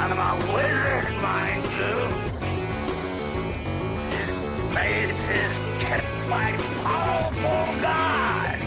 I'm a wizard, mind you. Made his kid my powerful god.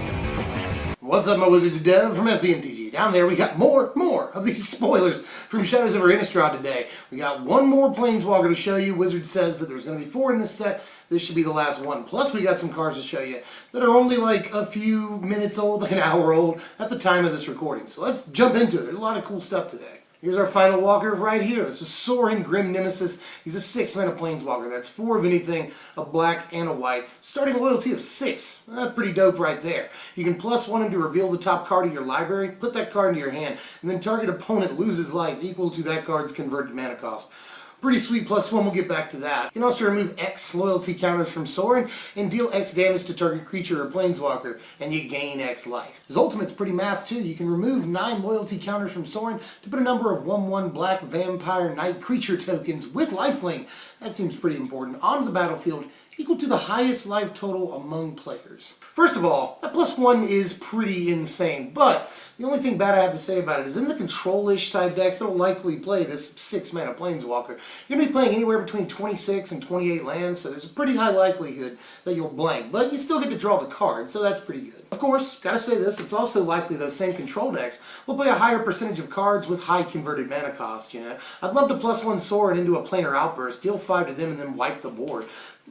What's up, my wizards of dev from SBMTG. Down there we got more of these spoilers from Shadows over Innistrad today. We got one more Planeswalker to show you. Wizard says that there's going to be 4 in this set. This should be the last one. Plus we got some cards to show you that are only like a few minutes old, like an hour old at the time of this recording. So let's jump into it. There's a lot of cool stuff today. Here's our final walker right here. This is Sorin, Grim Nemesis. He's a 6-mana Planeswalker. That's 4 of anything, a black and a white. Starting loyalty of 6. That's pretty dope right there. You can +1 him to reveal the top card of your library, put that card into your hand, and then target opponent loses life equal to that card's converted mana cost. Pretty sweet +1, we'll get back to that. You can also remove X loyalty counters from Sorin and deal X damage to target creature or planeswalker, and you gain X life. His ultimate's pretty math too. You can remove 9 loyalty counters from Sorin to put a number of 1/1 black vampire knight creature tokens with lifelink, that seems pretty important, onto the battlefield, equal to the highest life total among players. First of all, that +1 is pretty insane, but the only thing bad I have to say about it is in the control-ish type decks that'll likely play this 6-mana Planeswalker, you're going to be playing anywhere between 26 and 28 lands, so there's a pretty high likelihood that you'll blank, but you still get to draw the card, so that's pretty good. Of course, gotta say this, it's also likely those same control decks will play a higher percentage of cards with high converted mana cost, you know. I'd love to +1 Sorin into a planar outburst, deal 5 to them, and then wipe the board.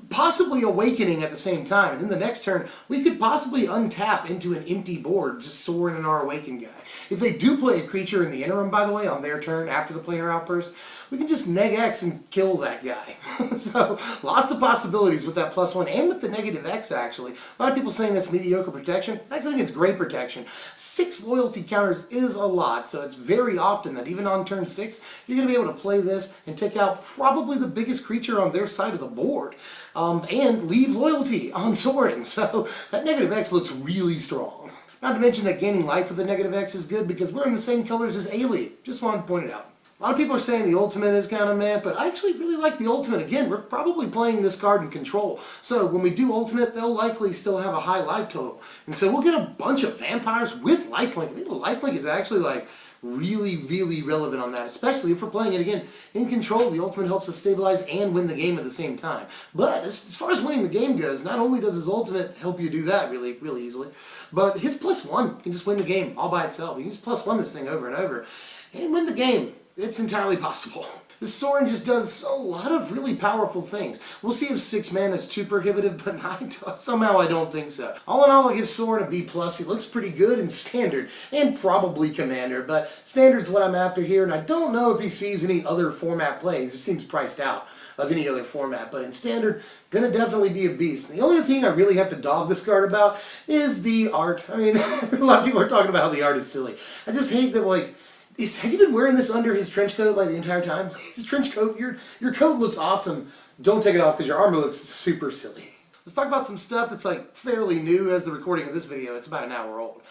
Possibly awakening at the same time, and then the next turn we could possibly untap into an empty board, just Sorin and our awakened guy. If they do play a creature in the interim, by the way, on their turn after the planar outburst, we can just neg X and kill that guy. So lots of possibilities with that +1 and with the negative X actually. A lot of people saying that's mediocre protection. I actually think it's great protection. 6 loyalty counters is a lot, so it's very often that even on turn 6 you're going to be able to play this and take out probably the biggest creature on their side of the board. And leave loyalty on Sorin. So that negative X looks really strong. Not to mention that gaining life with the negative X is good because we're in the same colors as aire. Just wanted to point it out. A lot of people are saying the ultimate is kind of meh, but I actually really like the ultimate. Again, we're probably playing this card in control. So when we do ultimate, they'll likely still have a high life total. And so we'll get a bunch of vampires with lifelink. I think the lifelink is actually like really relevant on that, especially if we're playing it again in control. The ultimate helps us stabilize and win the game at the same time. But as far as winning the game goes, not only does his ultimate help you do that really easily, but his +1 can just win the game all by itself. You can just +1 this thing over and over and win the game. It's entirely possible. This Sorin just does a lot of really powerful things. We'll see if 6 mana is too prohibitive, but somehow I don't think so. All in all, I'll give Sorin a B+. He looks pretty good in Standard, and probably Commander, but Standard's what I'm after here, and I don't know if he sees any other format play. He just seems priced out of any other format, but in Standard, gonna definitely be a beast. The only thing I really have to dog this card about is the art. I mean, a lot of people are talking about how the art is silly. I just hate that, like, has he been wearing this under his trench coat like the entire time? His trench coat, your coat looks awesome. Don't take it off because your armor looks super silly. Let's talk about some stuff that's like fairly new as the recording of this video. It's about an hour old.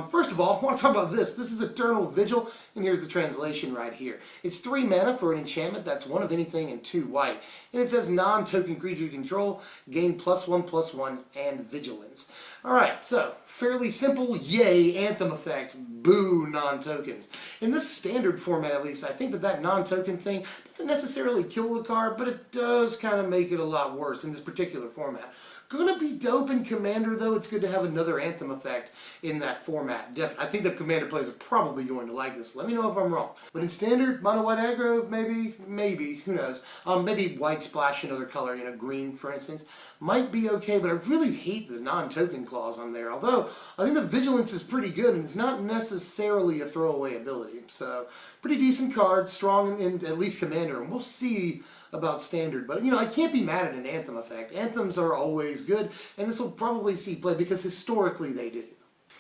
First of all, I want to talk about this. This is Eternal Vigil, and here's the translation right here. It's 3 mana for an enchantment that's 1 of anything and 2 white. And it says non-token creature control, gain +1/+1, and vigilance. Alright, so fairly simple, yay, anthem effect, boo, non-tokens. In this Standard format at least, I think that non-token thing doesn't necessarily kill the card, but it does kind of make it a lot worse in this particular format. Gonna be dope in Commander though. It's good to have another anthem effect in that format. I think the Commander players are probably going to like this. Let me know if I'm wrong. But in Standard, mono white aggro, maybe, who knows. Maybe white splash another color, you know, green for instance. Might be okay, but I really hate the non-token clause on there. Although, I think the Vigilance is pretty good and it's not necessarily a throwaway ability. So, pretty decent card, strong in at least Commander, and we'll see about Standard, but you know, I can't be mad at an anthem effect. Anthems are always good, and this will probably see play because historically they do.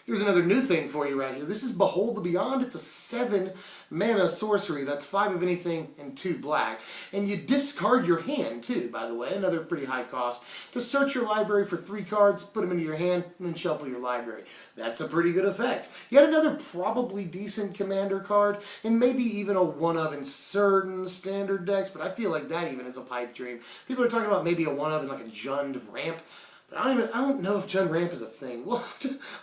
Here's another new thing for you right here. This is Behold the Beyond. It's a 7 mana sorcery. That's 5 of anything and 2 black. And you discard your hand too, by the way. Another pretty high cost. To search your library for 3 cards, put them into your hand, and then shuffle your library. That's a pretty good effect. Yet another probably decent Commander card, and maybe even a 1-of in certain Standard decks, but I feel like that even is a pipe dream. People are talking about maybe a 1-of in like a Jund ramp. But I don't know if Jun Ramp is a thing. We'll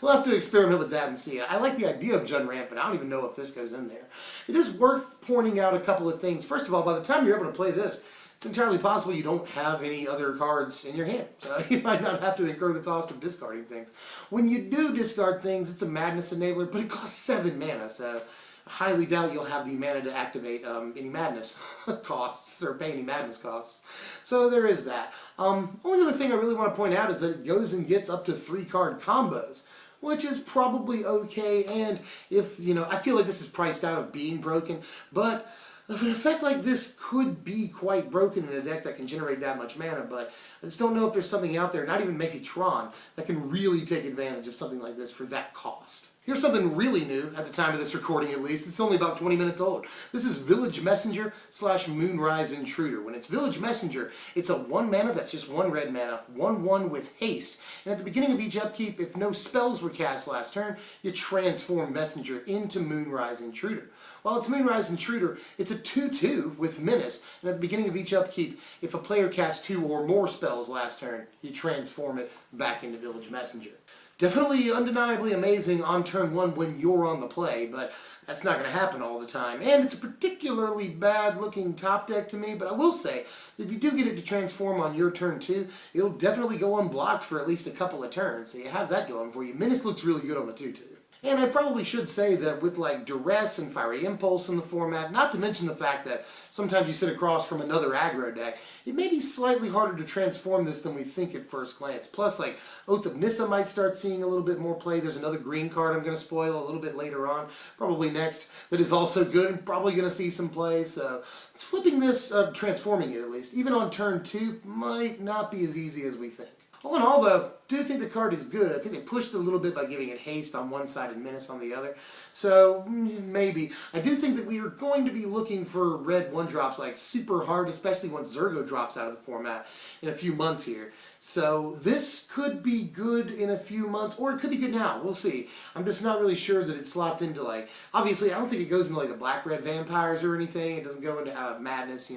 have to experiment with that and see. I like the idea of Jun Ramp, but I don't even know if this goes in there. It is worth pointing out a couple of things. First of all, by the time you're able to play this, it's entirely possible you don't have any other cards in your hand. So you might not have to incur the cost of discarding things. When you do discard things, it's a Madness Enabler, but it costs 7 mana, so I highly doubt you'll have the mana to activate any Madness costs or pay any Madness costs. So there is that. Only other thing I really want to point out is that it goes and gets up to 3-card combos, which is probably okay. And if, I feel like this is priced out of being broken, but an effect like this could be quite broken in a deck that can generate that much mana, but I just don't know if there's something out there, not even Megatron, that can really take advantage of something like this for that cost. Here's something really new, at the time of this recording at least. It's only about 20 minutes old. This is Village Messenger / Moonrise Intruder. When it's Village Messenger, it's a 1 mana, that's just 1 red mana, 1/1 with haste. And at the beginning of each upkeep, if no spells were cast last turn, you transform Messenger into Moonrise Intruder. While it's Moonrise Intruder, it's a 2/2 with Menace. And at the beginning of each upkeep, if a player casts 2 or more spells last turn, you transform it back into Village Messenger. Definitely undeniably amazing on turn 1 when you're on the play, but that's not going to happen all the time. And it's a particularly bad looking top deck to me, but I will say, if you do get it to transform on your turn 2, it'll definitely go unblocked for at least a couple of turns, so you have that going for you. Menace looks really good on the 2/2. And I probably should say that with like Duress and Fiery Impulse in the format, not to mention the fact that sometimes you sit across from another aggro deck, it may be slightly harder to transform this than we think at first glance. Plus, like, Oath of Nissa might start seeing a little bit more play. There's another green card I'm going to spoil a little bit later on, probably next, that is also good and probably going to see some play. So flipping this, transforming it at least, even on turn 2, might not be as easy as we think. All in all, though, I do think the card is good. I think they pushed it a little bit by giving it haste on one side and Menace on the other. So, maybe. I do think that we are going to be looking for red 1-drops like super hard, especially once Zergo drops out of the format in a few months here. So, this could be good in a few months, or it could be good now. We'll see. I'm just not really sure that it slots into, like, obviously, I don't think it goes into, like, the black-red vampires or anything. It doesn't go into Madness,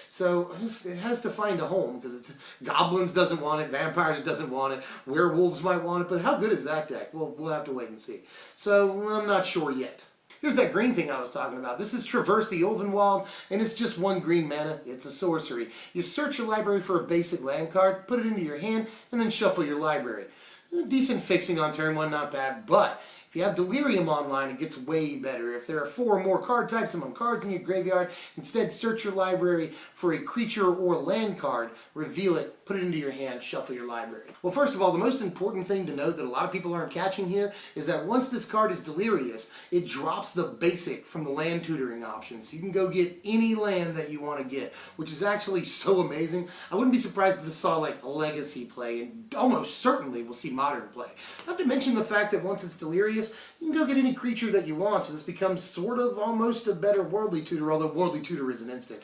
So, it has to find a home, because it's Goblins doesn't want it, Vampires doesn't want it, Werewolves might want it, but how good is that deck? We'll have to wait and see. So, I'm not sure yet. Here's that green thing I was talking about. This is Traverse the Ulvenwald, and it's just 1 green mana. It's a sorcery. You search your library for a basic land card, put it into your hand, and then shuffle your library. Decent fixing on turn 1, not bad, but if you have Delirium online, it gets way better. If there are 4 or more card types among cards in your graveyard, instead search your library for a creature or land card, reveal it, put it into your hand, shuffle your library. Well, first of all, the most important thing to note that a lot of people aren't catching here is that once this card is Delirious, it drops the basic from the land tutoring option. So you can go get any land that you want to get, which is actually so amazing. I wouldn't be surprised if this saw like Legacy play, and almost certainly we'll see Modern play. Not to mention the fact that once it's Delirious, you can go get any creature that you want, so this becomes sort of almost a better Worldly Tutor, although Worldly Tutor is an instant.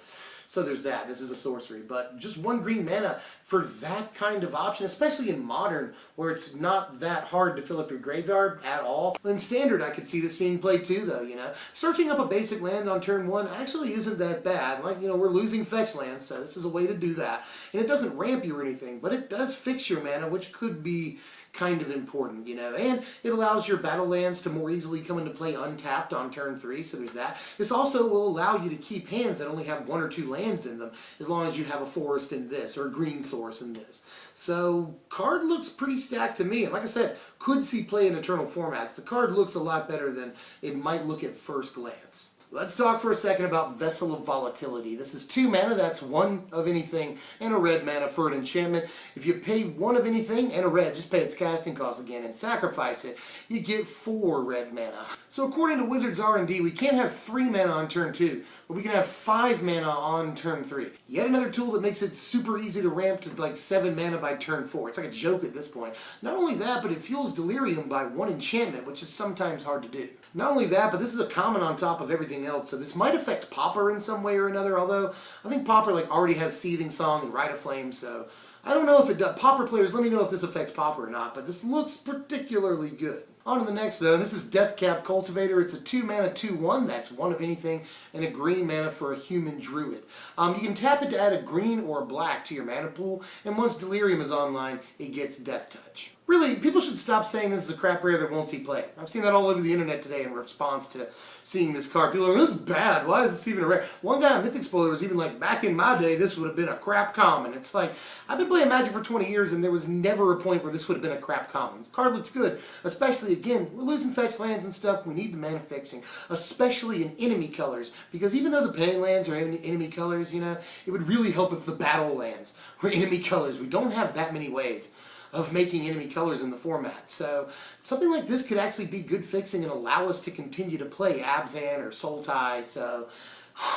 So there's that. This is a sorcery. But just 1 green mana for that kind of option, especially in Modern, where it's not that hard to fill up your graveyard at all. In Standard, I could see this seeing play too, though, Searching up a basic land on turn 1 actually isn't that bad. Like, we're losing fetch lands, so this is a way to do that. And it doesn't ramp you or anything, but it does fix your mana, which could be kind of important, and it allows your battle lands to more easily come into play untapped on turn 3, so there's that. This also will allow you to keep hands that only have 1 or 2 lands in them, as long as you have a forest in this, or a green source in this. So, card looks pretty stacked to me, and like I said, could see play in Eternal formats. The card looks a lot better than it might look at first glance. Let's talk for a second about Vessel of Volatility. This is 2 mana, that's 1 of anything, and a red mana for an enchantment. If you pay 1 of anything and a red, just pay its casting cost again and sacrifice it, you get 4 red mana. So according to Wizards R&D, we can't have 3 mana on turn 2, but we can have 5 mana on turn 3. Yet another tool that makes it super easy to ramp to like 7 mana by turn 4. It's like a joke at this point. Not only that, but it fuels Delirium by 1 enchantment, which is sometimes hard to do. Not only that, but this is a common on top of everything else, so this might affect Pauper in some way or another, although I think Pauper already has Seething Song and Rite of Flame, so I don't know if it does. Pauper players, let me know if this affects Pauper or not, but this looks particularly good. On to the next though. This is Deathcap Cultivator. It's a 2-mana 2/1. That's one of anything, and a green mana for a human druid. You can tap it to add a green or a black to your mana pool, and once Delirium is online, it gets Death Touch. Really, people should stop saying this is a crap rare that won't see play. I've seen that all over the internet today in response to seeing this card. People are like, this is bad. Why is this even a rare? One guy on Mythic Spoiler was even like, back in my day, this would have been a crap common. It's like, I've been playing Magic for 20 years, and there was never a point where this would have been a crap common. This card looks good, especially, again, we're losing fetch lands and stuff. We need the mana fixing, especially in enemy colors, because even though the pain lands are enemy colors, you know, it would really help if the battle lands were enemy colors. We don't have that many ways of making enemy colors in the format. So something like this could actually be good fixing and allow us to continue to play Abzan or Sultai. So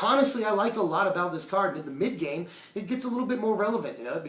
honestly, I like a lot about this card. In the mid game, it gets a little bit more relevant. You know, it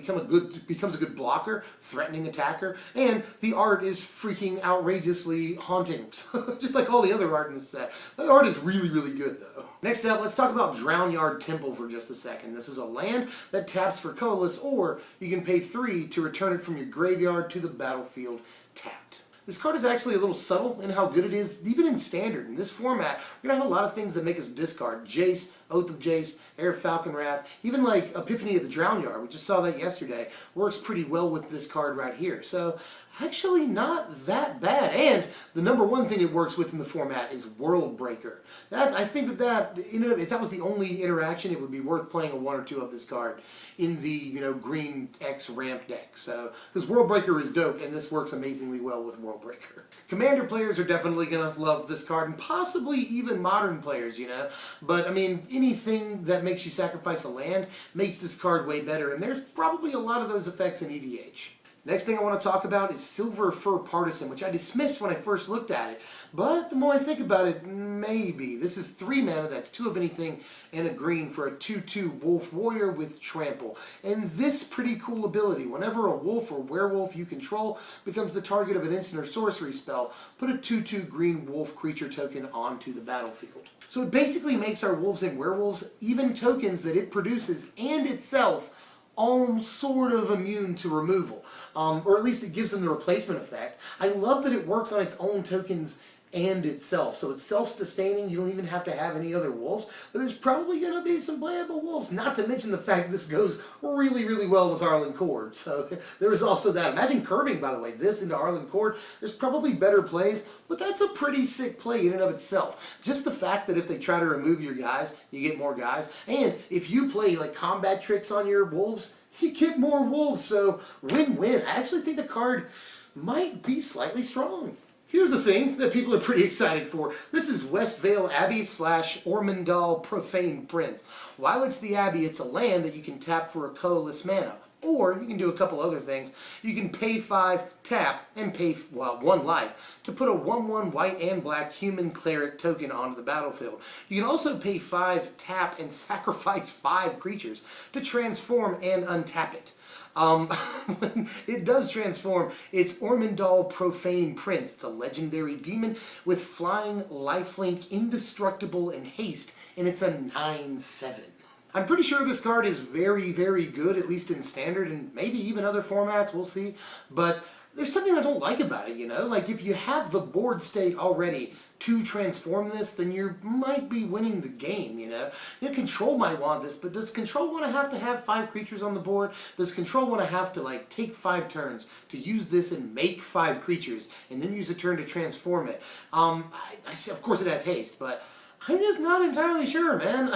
becomes a good blocker, threatening attacker, and the art is freaking outrageously haunting, just like all the other art in this set. The art is really, really good though. Next up, let's talk about Drownyard Temple for just a second. This is a land that taps for colorless, or you can pay 3 to return it from your graveyard to the battlefield tapped. This card is actually a little subtle in how good it is, even in Standard. In this format, we're going to have a lot of things that make us discard. Jace, Oath of Jace, Air Falcon Wrath, even like Epiphany of the Drownyard, we just saw that yesterday, works pretty well with this card right here. So actually not that bad. And the number one thing it works with in the format is World Breaker. I think that if that was the only interaction, it would be worth playing a 1 or 2 of this card in the green X ramp deck. So because World Breaker is dope, and this works amazingly well with World Breaker. Commander players are definitely gonna love this card, and possibly even modern players, you know. But I mean, anything that makes you sacrifice a land makes this card way better, and there's probably a lot of those effects in EDH. Next thing I want to talk about is Silver Fur Partisan, which I dismissed when I first looked at it. But the more I think about it, maybe. This is 3 mana, that's 2 of anything, and a green for a 2/2 Wolf Warrior with Trample. And this pretty cool ability, whenever a wolf or werewolf you control becomes the target of an instant or sorcery spell, put a 2/2 green wolf creature token onto the battlefield. So it basically makes our wolves and werewolves even tokens that it produces and itself all sort of immune to removal, or at least it gives them the replacement effect. I love that it works on its own tokens and itself, so it's self-sustaining. You don't even have to have any other wolves, but there's probably going to be some playable wolves, not to mention the fact that this goes really, really well with Arlen Cord, so there is also that. Imagine curving, by the way, this into Arlen Cord. There's probably better plays, but that's a pretty sick play in and of itself. Just the fact that if they try to remove your guys, you get more guys, and if you play like combat tricks on your wolves, you get more wolves, so win-win. I actually think the card might be slightly strong. Here's the thing that people are pretty excited for. This is Westvale Abbey / Ormondal Profane Prince. While it's the Abbey, it's a land that you can tap for a colorless mana. Or you can do a couple other things. You can pay 5, tap, and pay 1 life to put a 1/1 white and black human cleric token onto the battlefield. You can also pay 5, tap, and sacrifice 5 creatures to transform and untap it. When it does transform, it's Ormondal Profane Prince. It's a legendary demon with flying, lifelink, indestructible, and haste, and it's a 9/7. I'm pretty sure this card is very, very good, at least in Standard, and maybe even other formats, we'll see. But there's something I don't like about it, you know? Like, if you have the board state already to transform this, then you might be winning the game, you know? Control might want this, but does Control want to have 5 creatures on the board? Does Control want to have to, like, take 5 turns to use this and make 5 creatures, and then use a turn to transform it? Of course it has haste, but I'm just not entirely sure, man.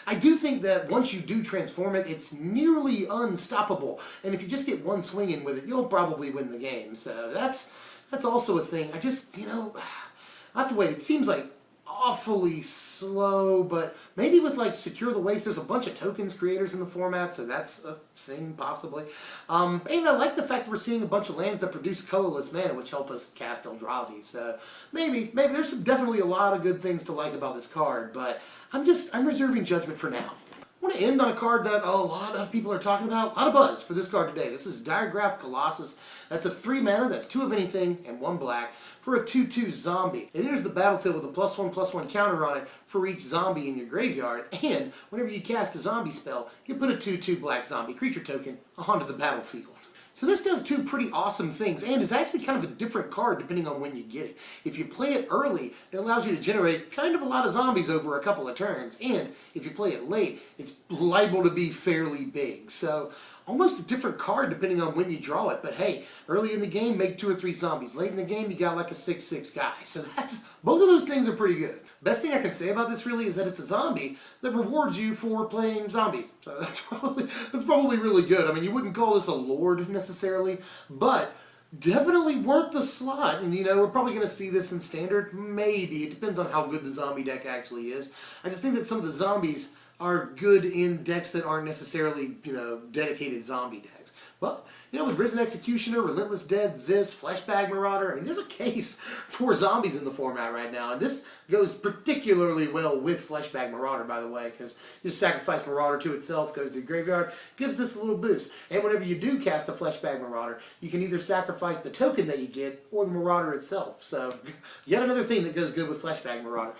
I do think that once you do transform it, it's nearly unstoppable. And if you just get one swing in with it, you'll probably win the game. So that's also a thing. I have to wait. It seems like awfully slow, but maybe with like Secure the Waste, there's a bunch of tokens creators in the format, so that's a thing possibly. And I like the fact that we're seeing a bunch of lands that produce colorless mana, which help us cast Eldrazi. So maybe there's definitely a lot of good things to like about this card, but I'm reserving judgment for now. I want to end on a card that a lot of people are talking about. A lot of buzz for this card today. This is Diregraph Colossus. That's a 3 mana, that's 2 of anything, and 1 black, for a 2/2 zombie. It enters the battlefield with a +1/+1 counter on it for each zombie in your graveyard, and whenever you cast a zombie spell, you put a 2/2 black zombie creature token onto the battlefield. So this does two pretty awesome things, and is actually kind of a different card depending on when you get it. If you play it early, it allows you to generate kind of a lot of zombies over a couple of turns, and if you play it late, it's liable to be fairly big. So almost a different card depending on when you draw it. But hey, early in the game, make 2 or 3 zombies. Late in the game, you got like a 6/6 guy. So both of those things are pretty good. Best thing I can say about this really is that it's a zombie that rewards you for playing zombies. So that's probably really good. I mean, you wouldn't call this a lord necessarily, but definitely worth the slot. And we're probably going to see this in standard. Maybe. It depends on how good the zombie deck actually is. I just think that some of the zombies are good in decks that aren't necessarily, dedicated zombie decks. But, with Risen Executioner, Relentless Dead, this, Fleshbag Marauder, I mean, there's a case for zombies in the format right now. And this goes particularly well with Fleshbag Marauder, by the way, because you just sacrifice Marauder to itself, goes to the graveyard, gives this a little boost. And whenever you do cast a Fleshbag Marauder, you can either sacrifice the token that you get or the Marauder itself. So, yet another thing that goes good with Fleshbag Marauder.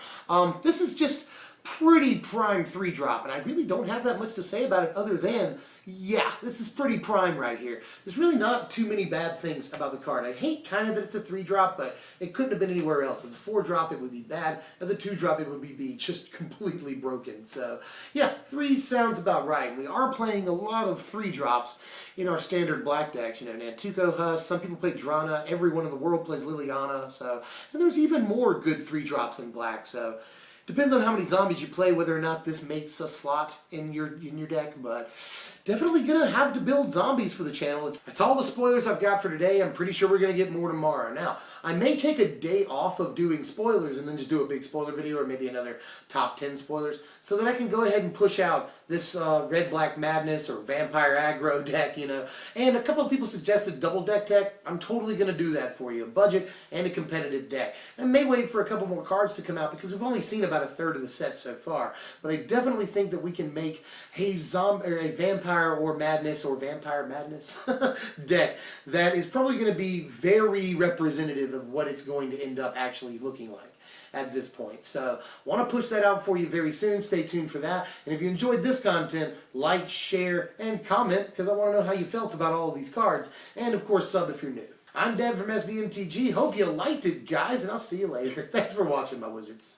This is just pretty prime 3-drop, and I really don't have that much to say about it other than, yeah, this is pretty prime right here. There's really not too many bad things about the card. I hate kind of that it's a 3-drop, but it couldn't have been anywhere else. As a 4-drop, it would be bad. As a 2-drop, it would be just completely broken. So, yeah, 3 sounds about right. And we are playing a lot of 3-drops in our standard black decks. Nantuko Husk, some people play Drana, everyone in the world plays Liliana, so, and there's even more good 3-drops in black, so depends on how many zombies you play, whether or not this makes a slot in your deck, but definitely going to have to build zombies for the channel. That's all the spoilers I've got for today. I'm pretty sure we're going to get more tomorrow. Now, I may take a day off of doing spoilers and then just do a big spoiler video or maybe another top 10 spoilers so that I can go ahead and push out this Red-Black Madness or Vampire Aggro deck, And a couple of people suggested double deck tech. I'm totally going to do that for you. A budget and a competitive deck. I may wait for a couple more cards to come out because we've only seen about a third of the set so far. But I definitely think that we can make a Vampire or Madness or Vampire Madness deck that is probably going to be very representative of what it's going to end up actually looking like at this point. So, want to push that out for you very soon. Stay tuned for that. And if you enjoyed this content, like, share, and comment, because I want to know how you felt about all of these cards. And, of course, sub if you're new. I'm Deb from SBMTG. Hope you liked it, guys, and I'll see you later. Thanks for watching, my wizards.